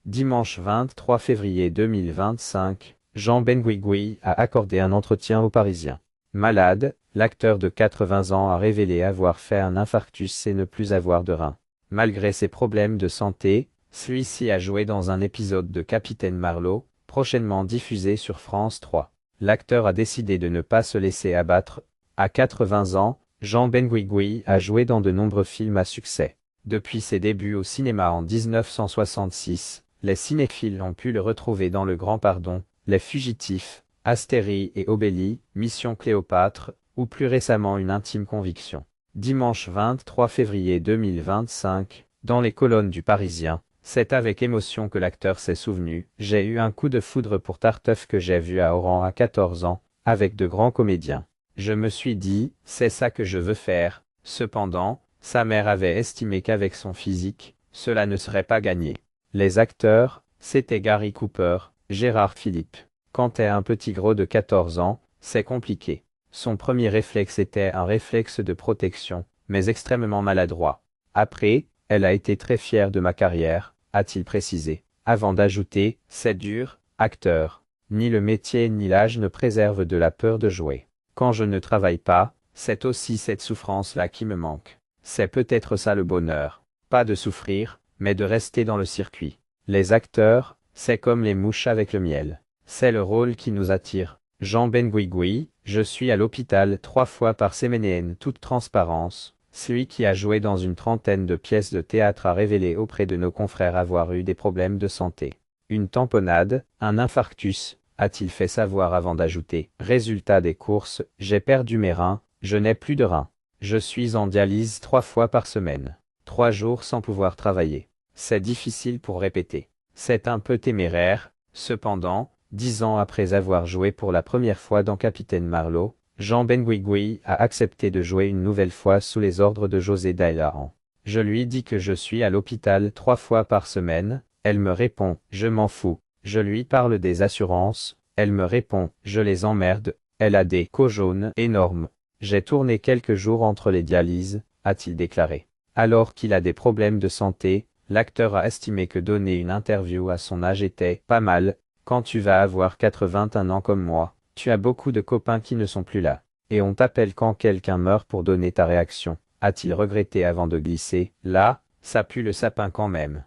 Dimanche 23 février 2025, Jean Benguigui a accordé un entretien aux Parisiens. Malade, l'acteur de 80 ans a révélé avoir fait un infarctus et ne plus avoir de rein. Malgré ses problèmes de santé, celui-ci a joué dans un épisode de Capitaine Marlowe, prochainement diffusé sur France 3. L'acteur a décidé de ne pas se laisser abattre. À 80 ans, Jean Benguigui a joué dans de nombreux films à succès. Depuis ses débuts au cinéma en 1966, les cinéphiles ont pu le retrouver dans Le Grand Pardon, Les Fugitifs, Astérie et Obélie, Mission Cléopâtre, ou plus récemment Une intime conviction. Dimanche 23 février 2025, dans les colonnes du Parisien, c'est avec émotion que l'acteur s'est souvenu. J'ai eu un coup de foudre pour Tartuffe que j'ai vu à Oran à 14 ans, avec de grands comédiens. Je me suis dit, c'est ça que je veux faire. Cependant, sa mère avait estimé qu'avec son physique, cela ne serait pas gagné. Les acteurs, c'était Gary Cooper, Gérard Philippe. Quand t'es un petit gros de 14 ans, c'est compliqué. Son premier réflexe était un réflexe de protection, mais extrêmement maladroit. Après, elle a été très fière de ma carrière, a-t-il précisé, avant d'ajouter, c'est dur, acteur. Ni le métier ni l'âge ne préservent de la peur de jouer. Quand je ne travaille pas, c'est aussi cette souffrance-là qui me manque. C'est peut-être ça le bonheur. Pas de souffrir, mais de rester dans le circuit. Les acteurs, c'est comme les mouches avec le miel. C'est le rôle qui nous attire. Jean Benguigui, je suis à l'hôpital 3 fois par semaine, toute transparence. Celui qui a joué dans une trentaine de pièces de théâtre a révélé auprès de nos confrères avoir eu des problèmes de santé. Une tamponnade, un infarctus, a-t-il fait savoir avant d'ajouter. Résultat des courses, j'ai perdu mes reins, je n'ai plus de reins. Je suis en dialyse 3 fois par semaine. 3 jours sans pouvoir travailler. C'est difficile pour répéter. C'est un peu téméraire, cependant, 10 ans après avoir joué pour la première fois dans Capitaine Marlowe, Jean Benguigui a accepté de jouer une nouvelle fois sous les ordres de José Dayan. Je lui dis que je suis à l'hôpital 3 fois par semaine, elle me répond, je m'en fous. Je lui parle des assurances, elle me répond, je les emmerde, elle a des cots jaunes énormes. J'ai tourné quelques jours entre les dialyses, a-t-il déclaré. Alors qu'il a des problèmes de santé, l'acteur a estimé que donner une interview à son âge était pas mal. Quand tu vas avoir 81 ans comme moi, tu as beaucoup de copains qui ne sont plus là. Et on t'appelle quand quelqu'un meurt pour donner ta réaction, a-t-il regretté avant de glisser. Là, ça pue le sapin quand même.